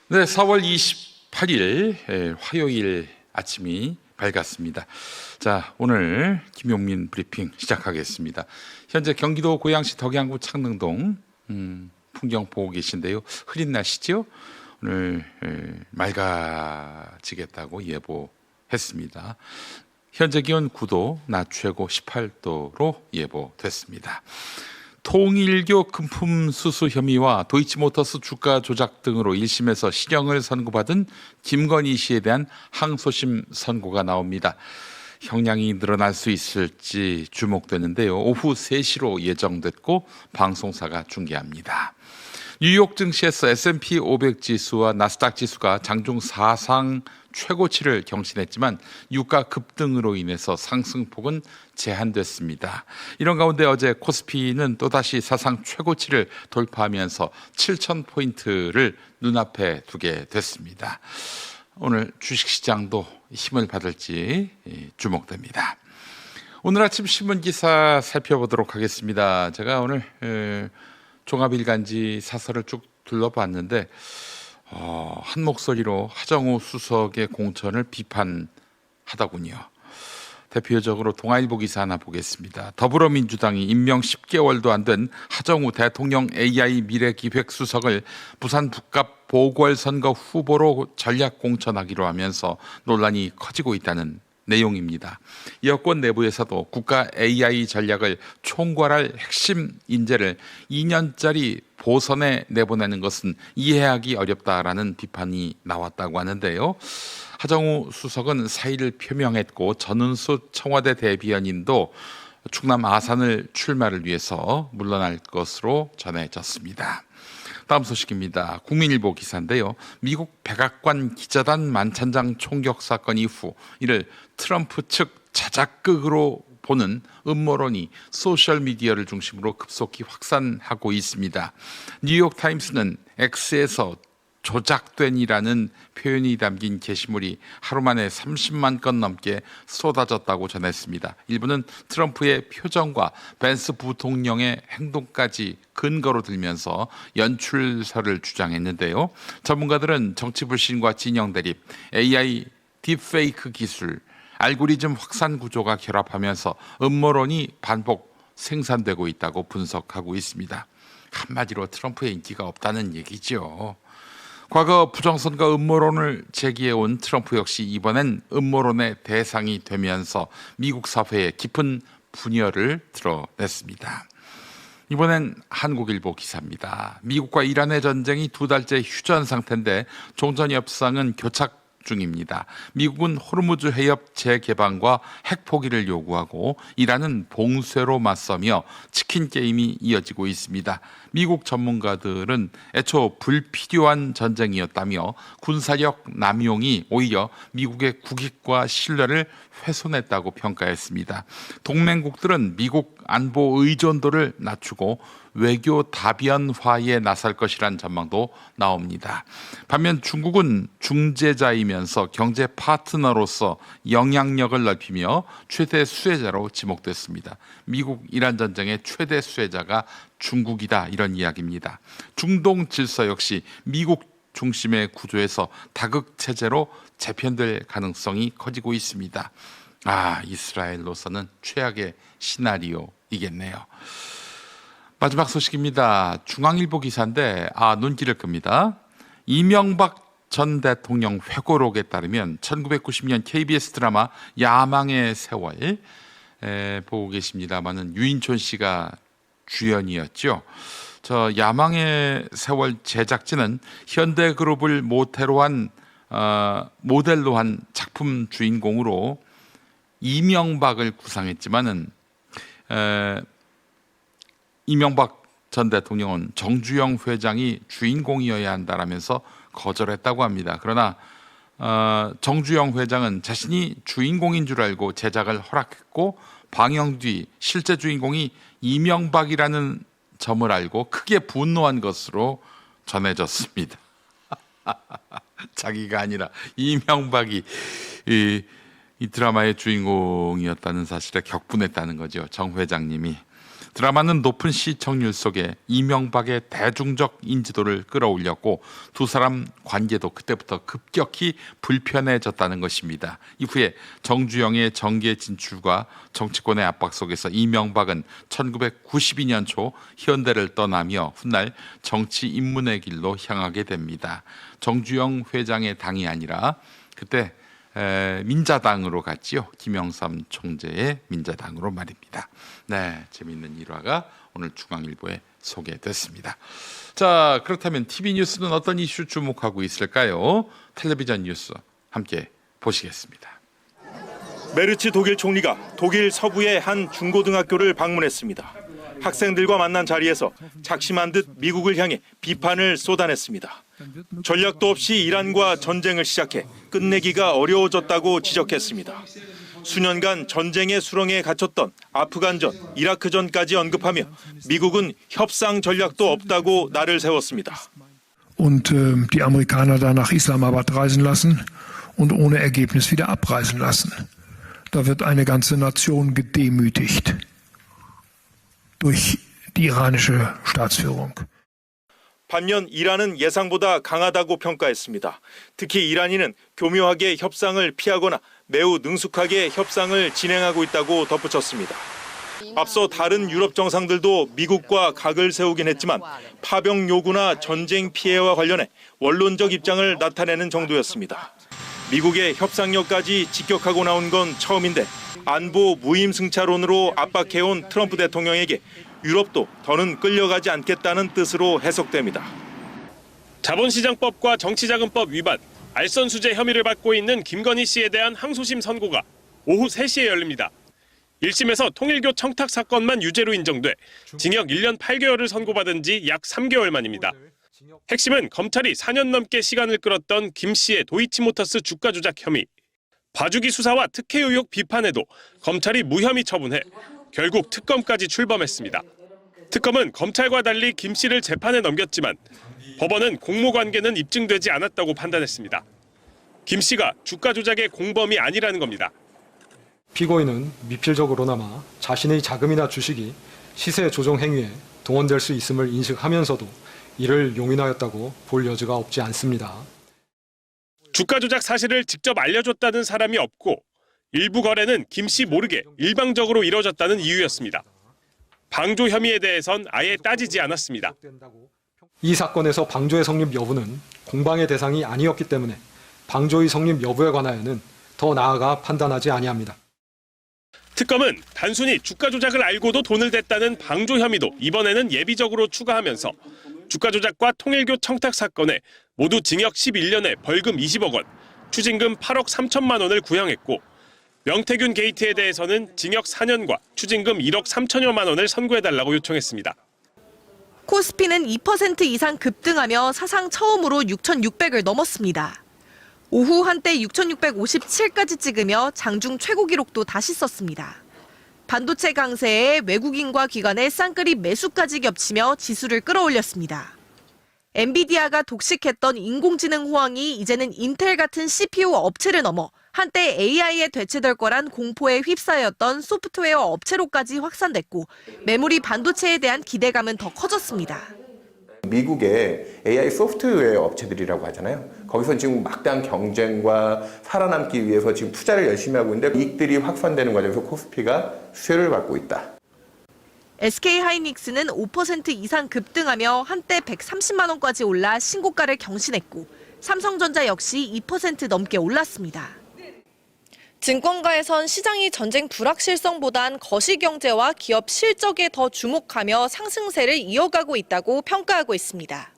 네, 4월 28일 화요일 아침이 밝았습니다. 자, 오늘 김용민 브리핑 시작하겠습니다. 현재 경기도 고양시 덕양구 창릉동 풍경 보고 계신데요. 흐린 날씨죠? 오늘 맑아지겠다고 예보했습니다. 현재 기온 9도, 낮 최고 18도로 예보됐습니다. 통일교 금품 수수 혐의와 도이치모터스 주가 조작 등으로 1심에서 실형을 선고받은 김건희 씨에 대한 항소심 선고가 나옵니다. 형량이 늘어날 수 있을지 주목되는데요. 오후 3시로 예정됐고 방송사가 중계합니다. 뉴욕 증시에서 S&P 500 지수와 나스닥 지수가 장중 사상 최고치를 경신했지만 유가 급등으로 인해서 상승폭은 제한됐습니다. 이런 가운데 어제 코스피는 또다시 사상 최고치를 돌파하면서 7,000포인트를 눈앞에 두게 됐습니다. 오늘 주식시장도 힘을 받을지 주목됩니다. 오늘 아침 신문기사 살펴보도록 하겠습니다. 제가 오늘 종합일간지 사설을 쭉 둘러봤는데 한 목소리로 하정우 수석의 공천을 비판하더군요. 대표적으로 동아일보 기사 하나 보겠습니다. 더불어민주당이 임명 10개월도 안 된 하정우 대통령 AI 미래기획수석을 부산 북갑 보궐선거 후보로 전략 공천하기로 하면서 논란이 커지고 있다는 내용입니다. 여권 내부에서도 국가 AI 전략을 총괄할 핵심 인재를 2년짜리 보선에 내보내는 것은 이해하기 어렵다라는 비판이 나왔다고 하는데요. 하정우 수석은 사의를 표명했고 전은수 청와대 대변인도 충남 아산을 출마를 위해서 물러날 것으로 전해졌습니다. 다음 소식입니다. 국민일보 기사인데요. 미국 백악관 기자단 만찬장 총격 사건 이후 이를 트럼프 측 자작극으로 보는 음모론이 소셜미디어를 중심으로 급속히 확산하고 있습니다. 뉴욕타임스는 X에서 조작된이라는 표현이 담긴 게시물이 하루 만에 30만 건 넘게 쏟아졌다고 전했습니다. 일부는 트럼프의 표정과 벤스 부통령의 행동까지 근거로 들면서 연출설을 주장했는데요. 전문가들은 정치 불신과 진영 대립, AI 딥페이크 기술, 알고리즘 확산 구조가 결합하면서 음모론이 반복 생산되고 있다고 분석하고 있습니다. 한마디로 트럼프의 인기가 없다는 얘기죠. 과거 부정선거 음모론을 제기해온 트럼프 역시 이번엔 음모론의 대상이 되면서 미국 사회에 깊은 분열을 드러냈습니다. 이번엔 한국일보 기사입니다. 미국과 이란의 전쟁이 2달째 휴전 상태인데 종전 협상은 교착 중입니다. 미국은 호르무즈 해협 재개방과 핵 포기를 요구하고 이란은 봉쇄로 맞서며 치킨 게임이 이어지고 있습니다. 미국 전문가들은 애초 불필요한 전쟁이었다며 군사력 남용이 오히려 미국의 국익과 신뢰를 훼손했다고 평가했습니다. 동맹국들은 미국 안보 의존도를 낮추고 외교 다변화에 나설 것이란 전망도 나옵니다. 반면 중국은 중재자이면서 경제 파트너로서 영향력을 넓히며 최대 수혜자로 지목됐습니다. 미국 이란 전쟁의 최대 수혜자가 중국이다, 이런 이야기입니다. 중동 질서 역시 미국 중심의 구조에서 다극 체제로 재편될 가능성이 커지고 있습니다. 이스라엘로서는 최악의 시나리오이겠네요. 마지막 소식입니다. 중앙일보 기사인데 눈길을 끕니다. 이명박 전 대통령 회고록에 따르면 1990년 KBS 드라마 야망의 세월 보고 계십니다마는 유인촌 씨가 주연이었죠. 저 야망의 세월 제작진은 현대그룹을 모델로 한 작품 주인공으로 이명박을 구상했지만은 이명박 전 대통령은 정주영 회장이 주인공이어야 한다라면서 거절했다고 합니다. 그러나 정주영 회장은 자신이 주인공인 줄 알고 제작을 허락했고 방영 뒤 실제 주인공이 이명박이라는 점을 알고 크게 분노한 것으로 전해졌습니다. 자기가 아니라 이명박이 이 드라마의 주인공이었다는 사실에 격분했다는 거죠. 정 회장님이. 드라마는 높은 시청률 속에 이명박의 대중적 인지도를 끌어올렸고 두 사람 관계도 그때부터 급격히 불편해졌다는 것입니다. 이후에 정주영의 정계 진출과 정치권의 압박 속에서 이명박은 1992년 초 현대를 떠나며 훗날 정치 입문의 길로 향하게 됩니다. 정주영 회장의 당이 아니라 그때 민자당으로 갔지요. 김영삼 총재의 민자당으로 말입니다. 네, 재미있는 일화가 오늘 중앙일보에 소개됐습니다. 자, 그렇다면 TV 뉴스는 어떤 이슈 주목하고 있을까요? 텔레비전 뉴스 함께 보시겠습니다. 메르츠 독일 총리가 독일 서부의 한 중고등학교를 방문했습니다. 학생들과 만난 자리에서 작심한 듯 미국을 향해 비판을 쏟아냈습니다. 전략도 없이 이란과 전쟁을 시작해 끝내기가 어려워졌다고 지적했습니다. 수년간 전쟁의 수렁에 갇혔던 아프간전, 이라크전까지 언급하며 미국은 협상 전략도 없다고 날을 세웠습니다. Und die Amerikaner dann nach Islamabad reisen lassen und ohne Ergebnis wieder abreisen lassen. Da wird eine ganze Nation gedemütigt durch die iranische Staatsführung. 반면 이란은 예상보다 강하다고 평가했습니다. 특히 이란인은 교묘하게 협상을 피하거나 매우 능숙하게 협상을 진행하고 있다고 덧붙였습니다. 앞서 다른 유럽 정상들도 미국과 각을 세우긴 했지만 파병 요구나 전쟁 피해와 관련해 원론적 입장을 나타내는 정도였습니다. 미국의 협상력까지 직격하고 나온 건 처음인데 안보 무임승차론으로 압박해온 트럼프 대통령에게 유럽도 더는 끌려가지 않겠다는 뜻으로 해석됩니다. 자본시장법과 정치자금법 위반, 알선수재 혐의를 받고 있는 김건희 씨에 대한 항소심 선고가 오후 3시에 열립니다. 1심에서 통일교 청탁 사건만 유죄로 인정돼 징역 1년 8개월을 선고받은 지 약 3개월 만입니다. 핵심은 검찰이 4년 넘게 시간을 끌었던 김 씨의 도이치모터스 주가 조작 혐의. 봐주기 수사와 특혜 의혹 비판에도 검찰이 무혐의 처분해 결국 특검까지 출범했습니다. 특검은 검찰과 달리 김 씨를 재판에 넘겼지만 법원은 공모관계는 입증되지 않았다고 판단했습니다. 김 씨가 주가 조작의 공범이 아니라는 겁니다. 피고인은 미필적으로나마 자신의 자금이나 주식이 시세 조정 행위에 동원될 수 있음을 인식하면서도 이를 용인하였다고 볼 여지가 없지 않습니다. 주가 조작 사실을 직접 알려줬다는 사람이 없고 일부 거래는 김 씨 모르게 일방적으로 이뤄졌다는 이유였습니다. 방조 혐의에 대해선 아예 따지지 않았습니다. 이 사건에서 방조의 성립 여부는 공방의 대상이 아니었기 때문에 방조의 성립 여부에 관하여는 더 나아가 판단하지 아니합니다. 특검은 단순히 주가 조작을 알고도 돈을 댔다는 방조 혐의도 이번에는 예비적으로 추가하면서 주가 조작과 통일교 청탁 사건에 모두 징역 11년에 벌금 20억 원, 추징금 8억 3천만 원을 구형했고 명태균 게이트에 대해서는 징역 4년과 추징금 1억 3천여만 원을 선고해달라고 요청했습니다. 코스피는 2% 이상 급등하며 사상 처음으로 6,600을 넘었습니다. 오후 한때 6,657까지 찍으며 장중 최고 기록도 다시 썼습니다. 반도체 강세에 외국인과 기관의 쌍끌이 매수까지 겹치며 지수를 끌어올렸습니다. 엔비디아가 독식했던 인공지능 호황이 이제는 인텔 같은 CPU 업체를 넘어 한때 AI에 대체될 거란 공포에 휩싸였던 소프트웨어 업체로까지 확산됐고 메모리 반도체에 대한 기대감은 더 커졌습니다. 미국의 AI 소프트웨어 업체들이라고 하잖아요. 거기서 지금 막대한 경쟁과 살아남기 위해서 지금 투자를 열심히 하고 있는데 이익들이 확산되는 과정에서 코스피가 수혜를 받고 있다. SK하이닉스는 5% 이상 급등하며 한때 130만 원까지 올라 신고가를 경신했고 삼성전자 역시 2% 넘게 올랐습니다. 증권가에선 시장이 전쟁 불확실성보단 거시경제와 기업 실적에 더 주목하며 상승세를 이어가고 있다고 평가하고 있습니다.